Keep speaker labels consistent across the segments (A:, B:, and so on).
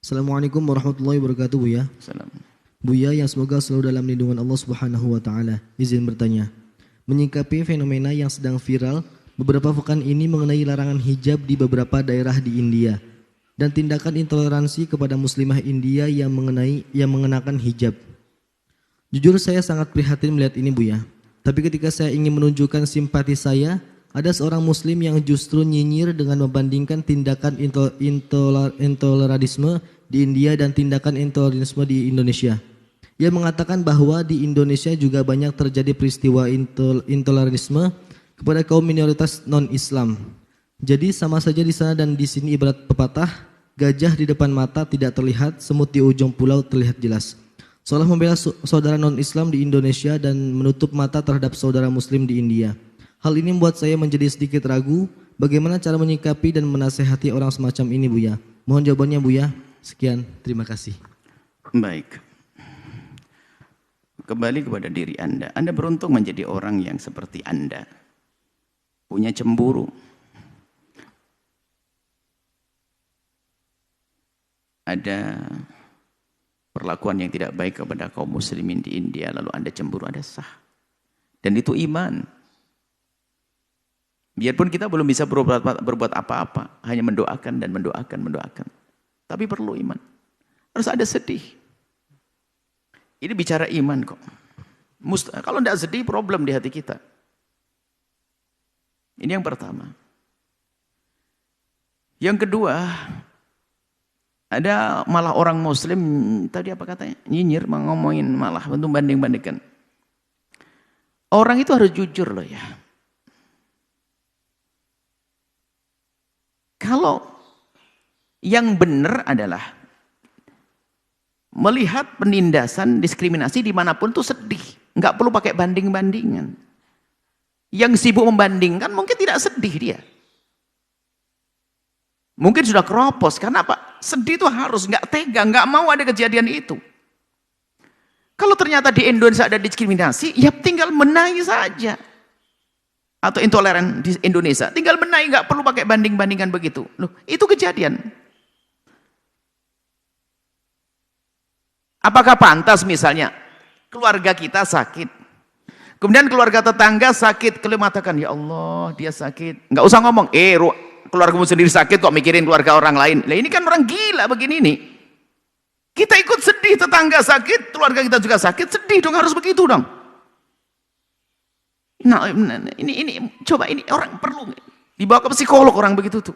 A: Assalamualaikum warahmatullahi wabarakatuh, Buya.
B: Salam.
A: Buya yang semoga selalu dalam lindungan Allah Subhanahu wa taala. Izin bertanya. Menyikapi fenomena yang sedang viral beberapa pekan ini mengenai larangan hijab di beberapa daerah di India dan tindakan intoleransi kepada muslimah India yang mengenakan hijab. Jujur saya sangat prihatin melihat ini, Buya. Tapi ketika saya ingin menunjukkan simpati saya, ada seorang muslim yang justru nyinyir dengan membandingkan tindakan intolerantisme di India dan tindakan intolerantisme di Indonesia. Ia mengatakan bahwa di Indonesia juga banyak terjadi peristiwa intolerantisme kepada kaum minoritas non-Islam. Jadi sama saja di sana dan di sini ibarat pepatah, gajah di depan mata tidak terlihat, semut di ujung pulau terlihat jelas. Seolah membela saudara non-Islam di Indonesia dan menutup mata terhadap saudara muslim di India. Hal ini membuat saya menjadi sedikit ragu bagaimana cara menyikapi dan menasehati orang semacam ini, Buya. Mohon jawabannya, Buya. Sekian, terima kasih.
B: Baik. Kembali kepada diri Anda. Anda beruntung menjadi orang yang seperti Anda. Punya cemburu. Ada perlakuan yang tidak baik kepada kaum muslimin di India, lalu Anda cemburu, Anda sah. Dan itu iman. Biarpun kita belum bisa berbuat apa-apa, hanya mendoakan dan mendoakan. Tapi perlu iman. Harus ada sedih. Ini bicara iman kok. Kalau tidak sedih, problem di hati kita. Ini yang pertama. Yang kedua, ada malah orang muslim, tadi apa katanya? Nyinyir, ngomongin malah, untuk banding-bandingkan. Orang itu harus jujur loh ya. Kalau yang benar adalah melihat penindasan, diskriminasi dimanapun itu sedih. Nggak perlu pakai banding-bandingan. Yang sibuk membandingkan mungkin tidak sedih dia. Mungkin sudah keropos. Karena apa? Sedih itu harus, nggak tega, nggak mau ada kejadian itu. Kalau ternyata di Indonesia ada diskriminasi, ya tinggal benahi saja. Atau intoleran di Indonesia, tinggal benahi, nggak perlu pakai banding-bandingan begitu. Loh, itu kejadian. Apakah pantas misalnya keluarga kita sakit, kemudian keluarga tetangga sakit, kalian mengatakan ya Allah dia sakit, nggak usah ngomong, keluargamu sendiri sakit kok mikirin keluarga orang lain. Lah ini kan orang gila begini nih. Kita ikut sedih, tetangga sakit, keluarga kita juga sakit, sedih dong, harus begitu dong. Nah, ini coba, ini orang perlu dibawa ke psikolog orang begitu tuh.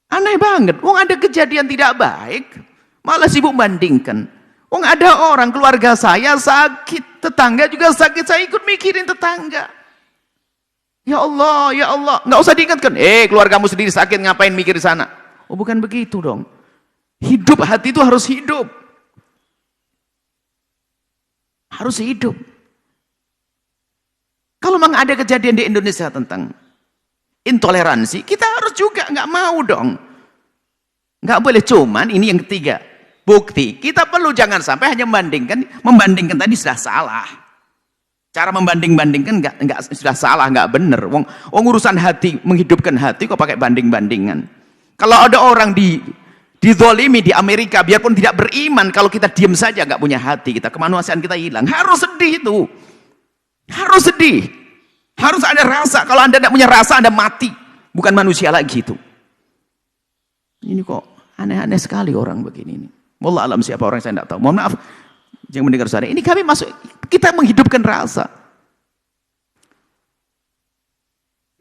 B: Aneh banget. Wong ada kejadian tidak baik, malah sibuk bandingkan. Wong ada orang keluarga saya sakit, tetangga juga sakit, saya ikut mikirin tetangga. Ya Allah, ya Allah, nggak usah diingatkan. Keluargamu sendiri sakit, ngapain mikir di sana? Oh, bukan begitu dong. Hidup, hati itu harus hidup. Harus hidup. Kalau memang ada kejadian di Indonesia tentang intoleransi, kita harus juga, nggak mau dong. Nggak boleh, cuman ini yang ketiga. Bukti, kita perlu jangan sampai hanya membandingkan tadi sudah salah. Cara membanding-bandingkan nggak sudah salah, nggak benar. Wong urusan hati, menghidupkan hati kok pakai banding-bandingan. Kalau ada orang dizolimi di Amerika, biarpun tidak beriman, kalau kita diam saja nggak punya hati, kita kemanusiaan kita hilang. Harus sedih itu. Harus sedih, harus ada rasa. Kalau Anda tidak punya rasa, Anda mati, bukan manusia lagi itu. Ini kok aneh-aneh sekali orang begini ini. Wallah alam siapa orang, saya tidak tahu. Mohon maaf yang mendengar suara ini. Kami masuk, kita menghidupkan rasa.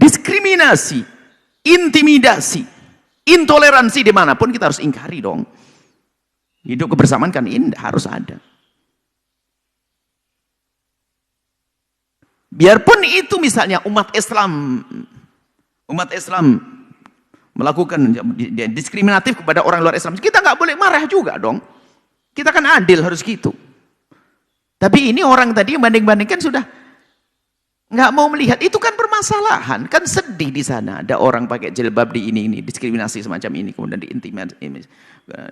B: Diskriminasi, intimidasi, intoleransi dimanapun kita harus ingkari dong. Hidup kebersamaan kan indah, harus ada. Biarpun itu misalnya umat Islam melakukan diskriminatif kepada orang luar Islam, kita nggak boleh marah juga dong. Kita kan adil, harus gitu. Tapi ini orang tadi yang banding-bandingkan sudah nggak mau melihat, itu kan permasalahan, kan sedih di sana. Ada orang pakai jilbab di ini diskriminasi semacam ini, kemudian diintimidasi.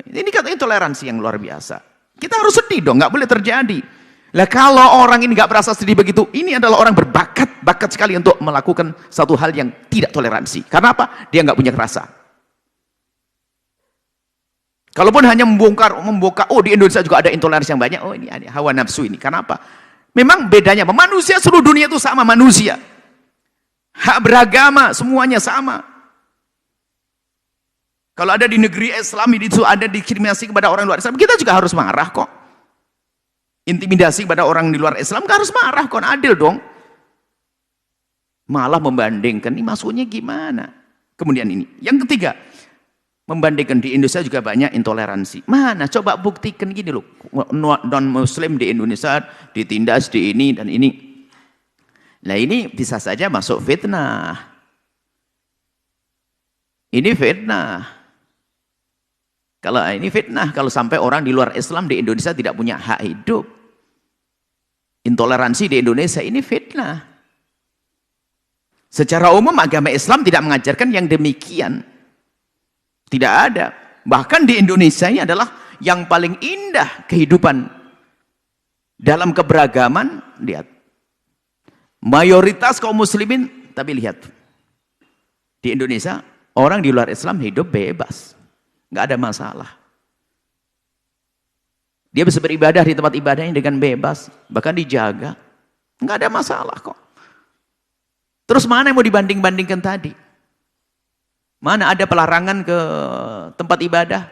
B: Ini kata intoleransi yang luar biasa. Kita harus sedih dong, nggak boleh terjadi. Lah kalau orang ini nggak merasa sedih begitu, ini adalah orang bakat sekali untuk melakukan satu hal yang tidak toleransi. Karena apa? Dia nggak punya rasa. Kalaupun hanya membongkar, oh di Indonesia juga ada intoleransi yang banyak, oh ini ada hawa nafsu ini. Kenapa? Memang bedanya, manusia seluruh dunia itu sama manusia. Hak beragama, semuanya sama. Kalau ada di negeri Islam, itu ada diskriminasi kepada orang luar Islam, kita juga harus marah kok. Intimidasi kepada orang di luar Islam, kita harus marah kok, adil dong. Malah membandingkan, ini maksudnya gimana? Kemudian ini, yang ketiga, membandingkan di Indonesia juga banyak intoleransi. Mana? Coba buktikan gini loh. Non-Muslim di Indonesia ditindas di ini dan ini. Nah ini bisa saja masuk fitnah. Ini fitnah. Kalau ini fitnah, kalau sampai orang di luar Islam di Indonesia tidak punya hak hidup. Intoleransi di Indonesia ini fitnah. Secara umum agama Islam tidak mengajarkan yang demikian. Tidak ada. Bahkan di Indonesia ini adalah yang paling indah kehidupan dalam keberagaman. Lihat. Mayoritas kaum muslimin, tapi lihat. Di Indonesia, orang di luar Islam hidup bebas. Nggak ada masalah. Dia bisa beribadah di tempat ibadahnya dengan bebas. Bahkan dijaga. Nggak ada masalah kok. Terus mana yang mau dibanding-bandingkan tadi? Mana ada pelarangan ke tempat ibadah?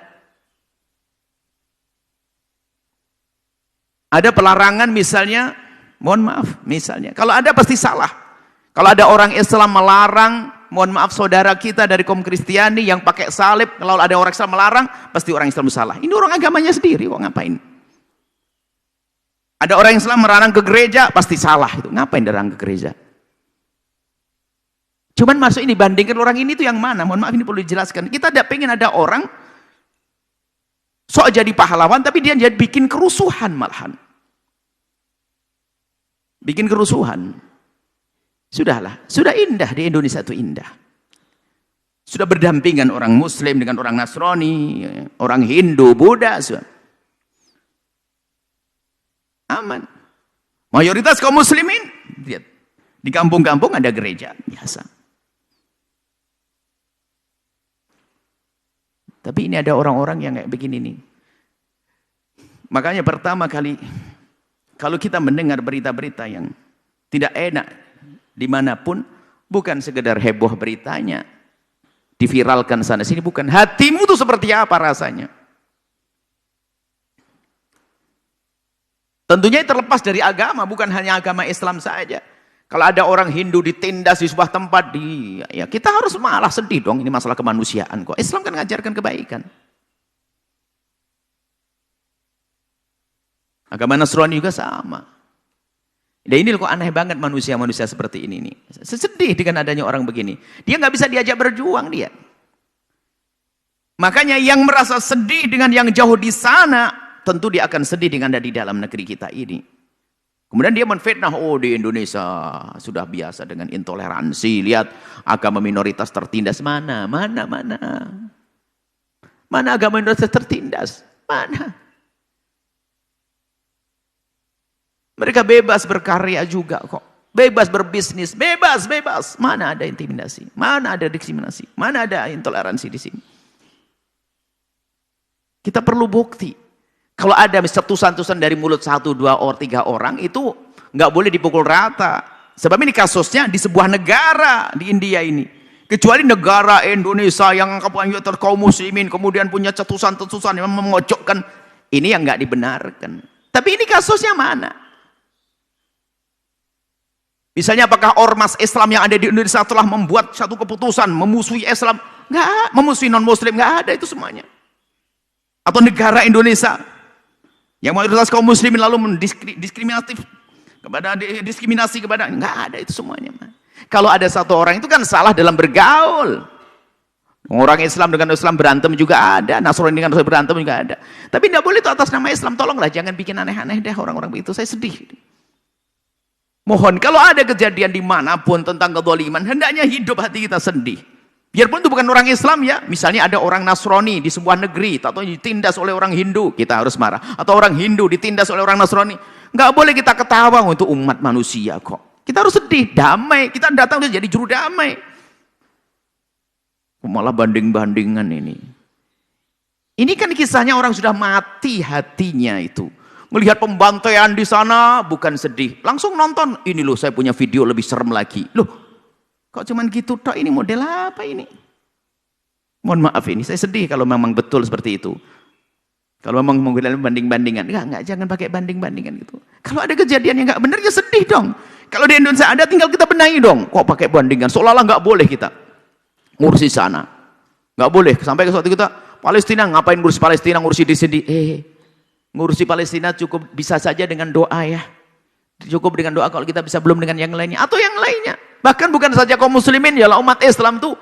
B: Ada pelarangan misalnya, mohon maaf, misalnya. Kalau ada pasti salah. Kalau ada orang Islam melarang, mohon maaf saudara kita dari kaum Kristiani yang pakai salib, kalau ada orang Islam melarang, pasti orang Islam salah. Ini orang agamanya sendiri, kok ngapain? Ada orang Islam melarang ke gereja, pasti salah. Itu ngapain dilarang ke gereja? Cuman masuk ini, bandingkan orang ini tuh yang mana? Mohon maaf ini perlu dijelaskan. Kita tidak pengen ada orang sok jadi pahlawan, tapi dia jadi bikin kerusuhan malahan. Bikin kerusuhan. Sudahlah, sudah indah di Indonesia itu indah. Sudah berdampingan orang Muslim dengan orang Nasrani, orang Hindu, Buddha. Sudah. Aman. Mayoritas kaum muslimin, lihat. Di kampung-kampung ada gereja, biasa. Tapi ini ada orang-orang yang kayak begini nih. Makanya pertama kali, kalau kita mendengar berita-berita yang tidak enak dimanapun, bukan sekedar heboh beritanya, diviralkan sana sini, bukan. Hatimu tuh seperti apa rasanya? Tentunya terlepas dari agama, bukan hanya agama Islam saja. Kalau ada orang Hindu ditindas di sebuah tempat, ya kita harus malah sedih dong. Ini masalah kemanusiaan kok. Islam kan mengajarkan kebaikan. Agama Nasrani juga sama. Dan ini kok aneh banget manusia-manusia seperti ini nih. Sedih dengan adanya orang begini. Dia nggak bisa diajak berjuang dia. Makanya yang merasa sedih dengan yang jauh di sana, tentu dia akan sedih dengan ada di dalam negeri kita ini. Kemudian dia menfitnah, oh di Indonesia sudah biasa dengan intoleransi. Lihat agama minoritas tertindas. Mana agama minoritas tertindas? Mana? Mereka bebas berkarya juga kok. Bebas berbisnis, bebas. Mana ada intimidasi? Mana ada diskriminasi? Mana ada intoleransi di sini? Kita perlu bukti. Kalau ada tusan-tusan dari mulut 1, 2, 3 orang, itu nggak boleh dipukul rata. Sebab ini kasusnya di sebuah negara di India ini. Kecuali negara Indonesia yang kaum muslimin kemudian punya cetusan-cetusan yang memojokkan. Ini yang nggak dibenarkan. Tapi ini kasusnya mana? Misalnya apakah ormas Islam yang ada di Indonesia telah membuat satu keputusan memusuhi Islam? Nggak, memusuhi non-muslim, nggak ada itu semuanya. Atau negara Indonesia yang mayoritas kaum muslimin lalu diskriminasi kepada, nggak ada itu semuanya. Kalau ada satu orang itu kan salah dalam bergaul. Orang Islam dengan Islam berantem juga ada, Nasrani dengan Nasrani berantem juga ada. Tapi tidak boleh itu atas nama Islam. Tolonglah jangan bikin aneh-aneh deh orang-orang begitu. Saya sedih. Mohon kalau ada kejadian dimanapun tentang kezaliman, hendaknya hidup hati kita sedih. Biarpun itu bukan orang Islam ya, misalnya ada orang Nasrani di sebuah negeri, atau ditindas oleh orang Hindu, kita harus marah. Atau orang Hindu ditindas oleh orang Nasrani, nggak boleh kita ketawa untuk umat manusia kok. Kita harus sedih, damai. Kita datang jadi juru damai. Malah banding-bandingan ini. Ini kan kisahnya orang sudah mati hatinya itu. Melihat pembantaian di sana, bukan sedih. Langsung nonton, ini loh saya punya video lebih serem lagi. Loh, kok cuman gitu tok, ini model apa ini? Mohon maaf ini, saya sedih kalau memang betul seperti itu. Kalau memang menggunakan banding-bandingan. Enggak, jangan pakai banding-bandingan gitu. Kalau ada kejadian yang enggak benar, ya sedih dong. Kalau di Indonesia ada, tinggal kita benahi dong. Kok pakai bandingan? Seolah-olah enggak boleh kita ngurusi sana. Enggak boleh. Sampai ke suatu kita, Palestina, ngapain ngurus Palestina, ngurusi di sini? Ngurusi Palestina cukup bisa saja dengan doa ya. Cukup dengan doa kalau kita bisa, belum dengan yang lainnya. Atau yang lainnya. Bahkan bukan saja kaum muslimin, ya umat Islam itu,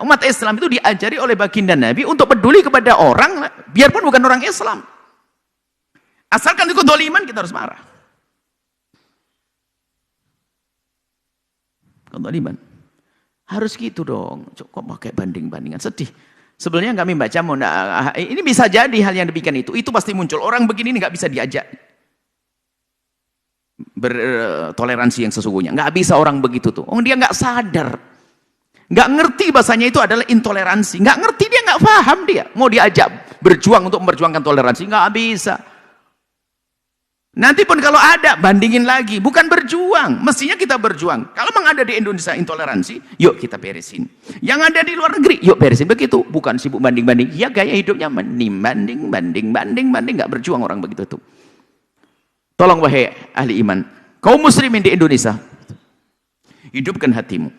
B: umat Islam itu diajari oleh baginda Nabi untuk peduli kepada orang, biarpun bukan orang Islam. Asalkan itu kedoliman, kita harus marah. Kedoliman. Harus gitu dong. Kok pakai banding-bandingan, sedih. Sebenarnya kami baca, ini bisa jadi hal yang demikian itu pasti muncul. Orang begini nggak bisa diajak bertoleransi yang sesungguhnya. Nggak bisa orang begitu tuh. Dia nggak sadar, nggak ngerti bahasanya itu adalah intoleransi. Nggak ngerti, dia nggak paham dia. Mau diajak berjuang untuk memperjuangkan toleransi, nggak bisa. Nanti pun kalau ada, bandingin lagi. Bukan berjuang, mestinya kita berjuang. Kalau memang ada di Indonesia intoleransi, yuk kita beresin. Yang ada di luar negeri, yuk beresin. Begitu, bukan sibuk banding-banding. Ya gaya hidupnya banding, nggak berjuang orang begitu tuh. Tolong wahai ahli iman, kaum muslimin di Indonesia, hidupkan hatimu.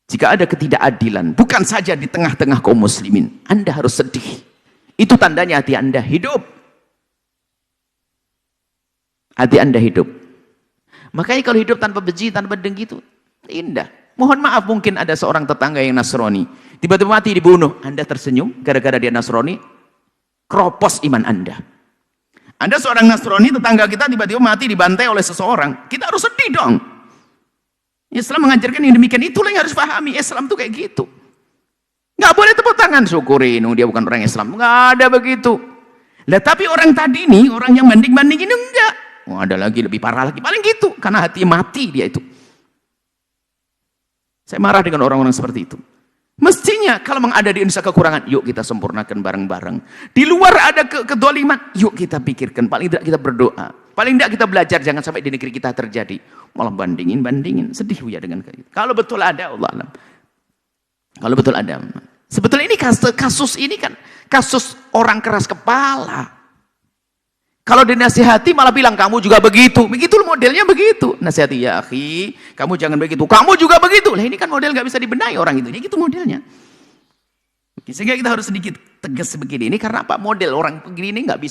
B: Jika ada ketidakadilan, bukan saja di tengah-tengah kaum muslimin, Anda harus sedih. Itu tandanya hati Anda hidup. Hati Anda hidup. Makanya kalau hidup tanpa benci, tanpa dengki itu indah. Mohon maaf, mungkin ada seorang tetangga yang Nasrani, tiba-tiba mati dibunuh. Anda tersenyum gara-gara dia Nasrani, keropos iman Anda. Anda seorang Nasrani, tetangga kita tiba-tiba mati dibantai oleh seseorang. Kita harus sedih dong. Islam mengajarkan yang demikian. Itulah yang harus pahami. Islam tuh kayak gitu. Nggak boleh tepuk tangan, syukuri dia bukan orang Islam. Nggak ada begitu. Lah tapi orang tadi nih, orang yang banding-banding ini enggak. Oh, ada lagi lebih parah lagi, paling gitu, karena hati mati dia itu. Saya marah dengan orang-orang seperti itu. Mestinya kalau memang ada di Indonesia kekurangan, yuk kita sempurnakan bareng-bareng. Di luar ada kedoliman, yuk kita pikirkan, paling tidak kita berdoa. Paling tidak kita belajar, jangan sampai di negeri kita terjadi. Malah bandingin, sedih ya dengan itu. Kalau betul ada, Allah alam. Kalau betul ada. Sebetulnya ini kasus ini kan kasus orang keras kepala. Kalau dinasihati malah bilang kamu juga begitu. Begitu modelnya begitu. Nasihati, ya akhi, kamu jangan begitu. Kamu juga begitu. Lah ini kan model nggak bisa dibenahi orang itu. Ya gitu modelnya. Sehingga kita harus sedikit tegas begini. Ini karena apa? Model orang begini ini nggak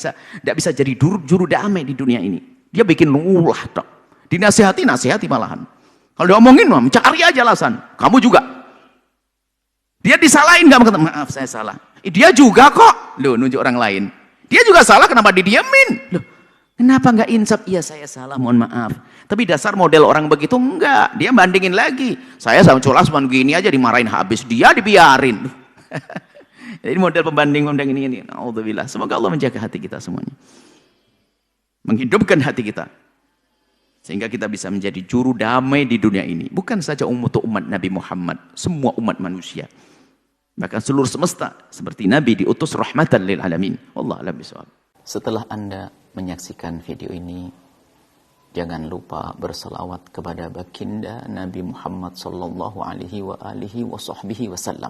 B: bisa jadi juru damai di dunia ini. Dia bikin ulah dok. Dinasihati malahan. Kalau diomongin mah mencari aja alasan. Kamu juga. Dia disalahin, nggak kata maaf saya salah. Dia juga kok. Loh, nunjuk orang lain. Dia juga salah, kenapa didiamin? Loh, kenapa nggak insaf? Iya saya salah, mohon maaf. Tapi dasar model orang begitu enggak. Dia bandingin lagi. Saya sama Colas cuma gini aja dimarahin habis. Dia dibiarin. Jadi model pembanding ini. Alhamdulillah. Semoga Allah menjaga hati kita semuanya. Menghidupkan hati kita. Sehingga kita bisa menjadi juru damai di dunia ini. Bukan saja umat Nabi Muhammad. Semua umat manusia. Bahkan seluruh semesta seperti Nabi diutus rahmatan lil alamin. Wallahu a'lam bishawab.
C: Setelah Anda menyaksikan video ini, jangan lupa berselawat kepada baginda Nabi Muhammad sallallahu alaihi wa alihi wa sahbihi wasallam.